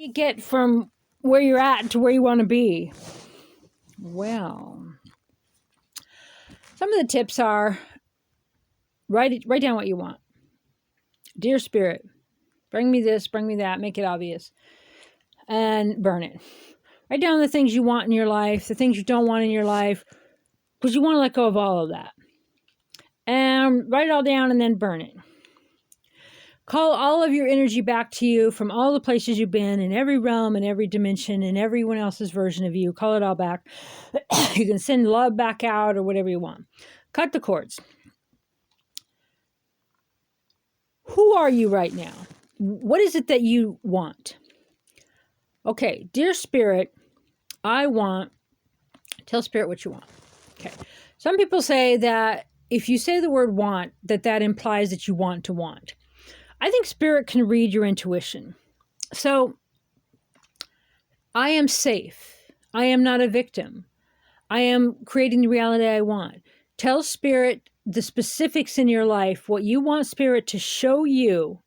you get from where you're at to where you want to be? Well, some of the tips are write down what you want. Dear Spirit, bring me this, bring me that, make it obvious, and burn it. Write down the things you want in your life, the things you don't want in your life, because you want to let go of all of that. And write it all down and then burn it. Call all of your energy back to you from all the places you've been, in every realm, in every dimension, in everyone else's version of you. Call it all back. You can send love back out or whatever you want. Cut the cords. Who are you right now? What is it that you want? Okay, dear Spirit, tell Spirit what you want. Okay. Some people say that if you say the word want, that implies that you want to want. I think Spirit can read your intuition. So I am safe. I am not a victim. I am creating the reality I want. Tell Spirit the specifics in your life, what you want Spirit to show you,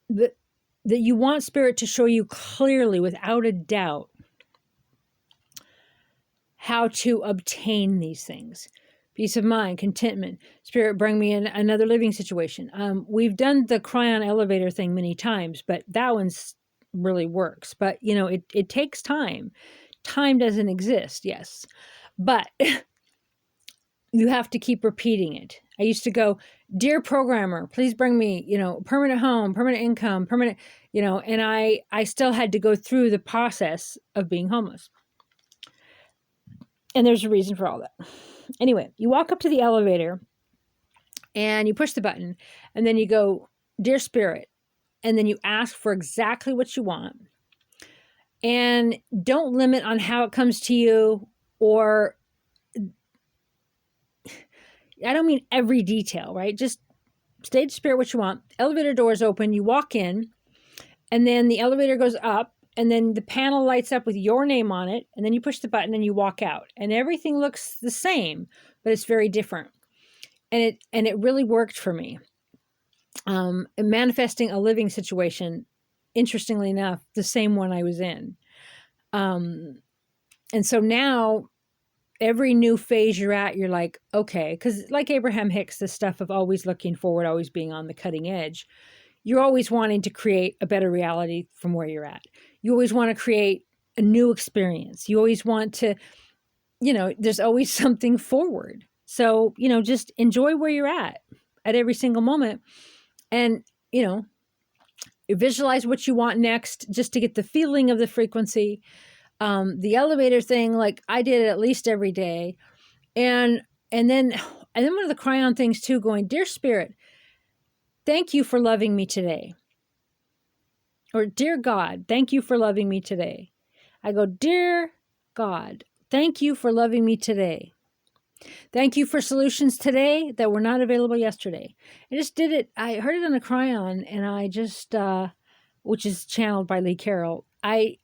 that you want Spirit to show you clearly, without a doubt, how to obtain these things. Peace of mind, contentment. Spirit, bring me in another living situation. We've done the cry on elevator thing many times, but that one's really works. But, it takes time. Time doesn't exist, yes. But you have to keep repeating it. I used to go, dear programmer, please bring me, permanent home, permanent income, permanent, and I still had to go through the process of being homeless. And there's a reason for all that. Anyway, you walk up to the elevator and you push the button and then you go, dear Spirit, and then you ask for exactly what you want. And don't limit on how it comes to you, or I don't mean every detail, right? Just state to Spirit what you want. Elevator doors open, you walk in, and then the elevator goes up, and then the panel lights up with your name on it, and then you push the button and you walk out. And everything looks the same, but it's very different. And it really worked for me. Manifesting a living situation, interestingly enough, the same one I was in. And so now, every new phase you're at, you're like, okay, because like Abraham Hicks, the stuff of always looking forward, always being on the cutting edge, you're always wanting to create a better reality from where you're at. You always want to create a new experience. You always want to, there's always something forward. So, just enjoy where you're at every single moment. And, visualize what you want next, just to get the feeling of the frequency. The elevator thing, like I did it at least every day. And then one of the cry-on things too, going, dear Spirit, thank you for loving me today. Or dear God, thank you for loving me today. I go, dear God, thank you for loving me today. Thank you for solutions today that were not available yesterday. I just did it. I heard it on a cry-on, and I just, which is channeled by Lee Carroll. I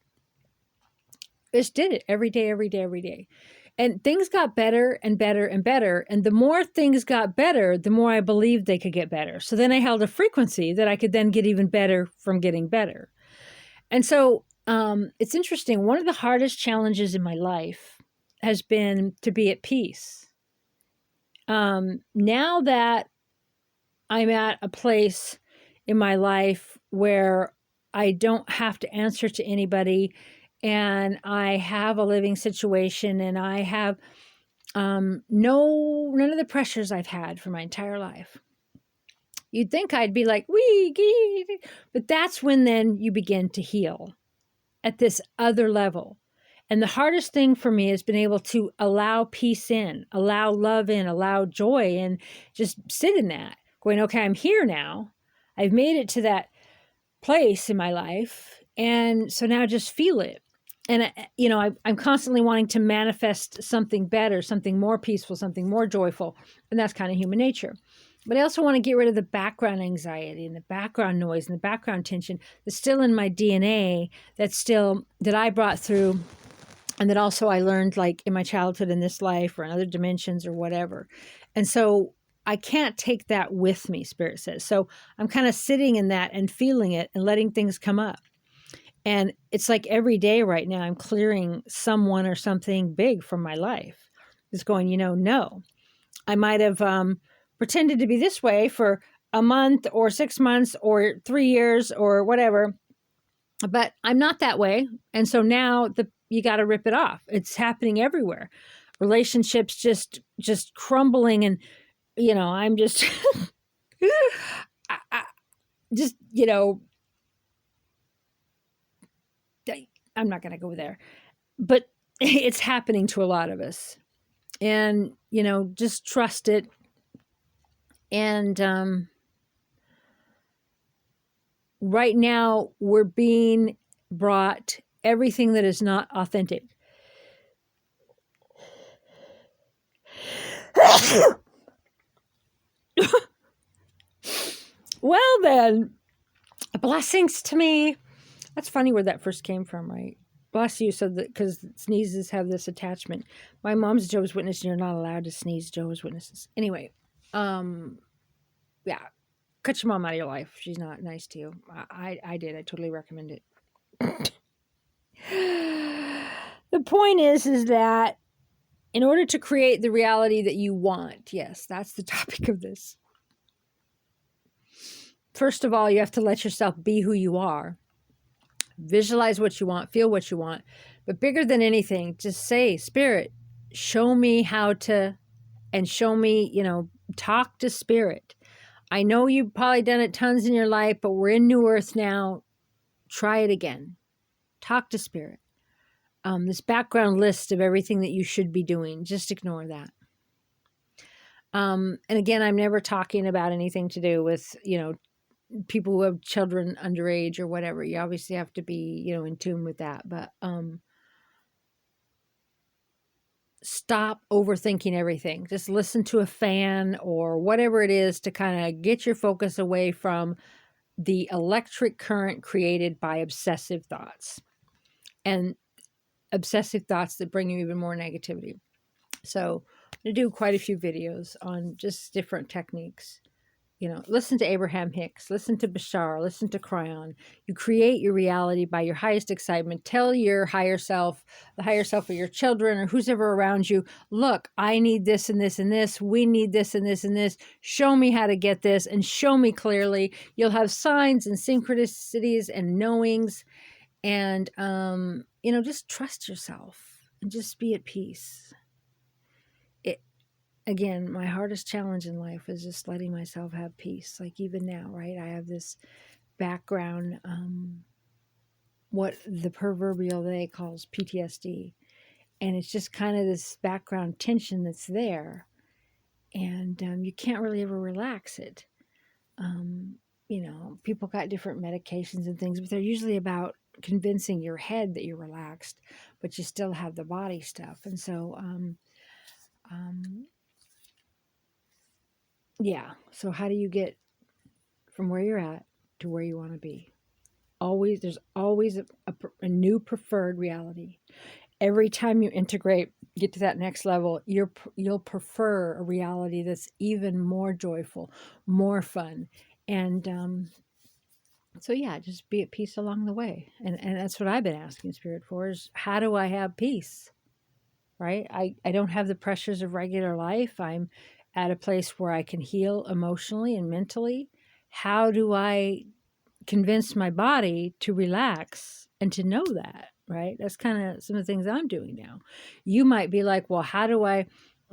just did it every day, every day, every day. And things got better and better and better. And the more things got better, the more I believed they could get better. So then I held a frequency that I could then get even better from getting better. And so it's interesting. One of the hardest challenges in my life has been to be at peace. Now that I'm at a place in my life where I don't have to answer to anybody, and I have a living situation, and I have none of the pressures I've had for my entire life. You'd think I'd be like, but that's when then you begin to heal at this other level. And the hardest thing for me has been able to allow peace in, allow love in, allow joy in, just sit in that, going, okay, I'm here now. I've made it to that place in my life. And so now just feel it. And, I'm constantly wanting to manifest something better, something more peaceful, something more joyful. And that's kind of human nature. But I also want to get rid of the background anxiety and the background noise and the background tension that's still in my DNA, that I brought through, and that also I learned like in my childhood, in this life, or in other dimensions or whatever. And so I can't take that with me, Spirit says. So I'm kind of sitting in that and feeling it and letting things come up. And it's like every day right now, I'm clearing someone or something big from my life. It's going, no. I might have pretended to be this way for a month or 6 months or 3 years or whatever, but I'm not that way. And so now you got to rip it off. It's happening everywhere. Relationships just crumbling, and I'm just just I'm not going to go there, but it's happening to a lot of us. And just trust it. And right now we're being brought everything that is not authentic. Well then, blessings to me. That's funny where that first came from, right? Bless you, so that because sneezes have this attachment. My mom's a Jehovah's Witness, and you're not allowed to sneeze Jehovah's Witnesses. Anyway, yeah, cut your mom out of your life. She's not nice to you. I did. I totally recommend it. The point is that in order to create the reality that you want, yes, that's the topic of this. First of all, you have to let yourself be who you are. Visualize what you want, feel what you want. But bigger than anything, just say, Spirit, show me how to, and show me, talk to Spirit. I know you've probably done it tons in your life, but we're in New Earth now. Try it again. Talk to Spirit. This background list of everything that you should be doing, just ignore that. And again, I'm never talking about anything to do with, people who have children underage or whatever. You obviously have to be, in tune with that. But stop overthinking everything. Just listen to a fan or whatever it is to kind of get your focus away from the electric current created by obsessive thoughts. And obsessive thoughts that bring you even more negativity. So I'm going to do quite a few videos on just different techniques. Listen to Abraham Hicks, listen to Bashar, listen to Cryon. You create your reality by your highest excitement. Tell your higher self, the higher self of your children or who's ever around you, look, I need this and this and this. We need this and this and this. Show me how to get this and show me clearly. You'll have signs and synchronicities and knowings. And, just trust yourself and just be at peace. Again, my hardest challenge in life is just letting myself have peace. Like even now, right? I have this background, what the proverbial they calls PTSD. And it's just kind of this background tension that's there. And you can't really ever relax it. People got different medications and things, but they're usually about convincing your head that you're relaxed, but you still have the body stuff. And so, yeah. So how do you get from where you're at to where you want to be? There's always a new preferred reality. Every time you integrate, get to that next level, you'll prefer a reality that's even more joyful, more fun. And so yeah, just be at peace along the way. And that's what I've been asking Spirit for, is how do I have peace? Right? I don't have the pressures of regular life. I'm at a place where I can heal emotionally and mentally. How do I convince my body to relax and to know that, right? That's kind of some of the things I'm doing now. You might be like, well, how do I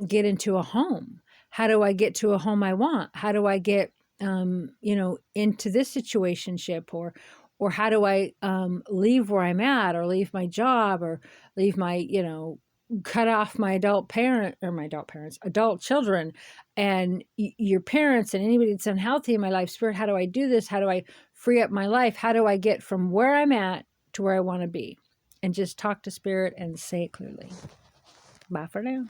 get into a home? How do I get to a home I want? How do I get, into this situationship, or how do I leave where I'm at, or leave my job, or leave my, cut off my adult children, and your parents, and anybody that's unhealthy in my life. Spirit, how do I do this? How do I free up my life? How do I get from where I'm at to where I want to be? And just talk to Spirit and say it clearly. Bye for now.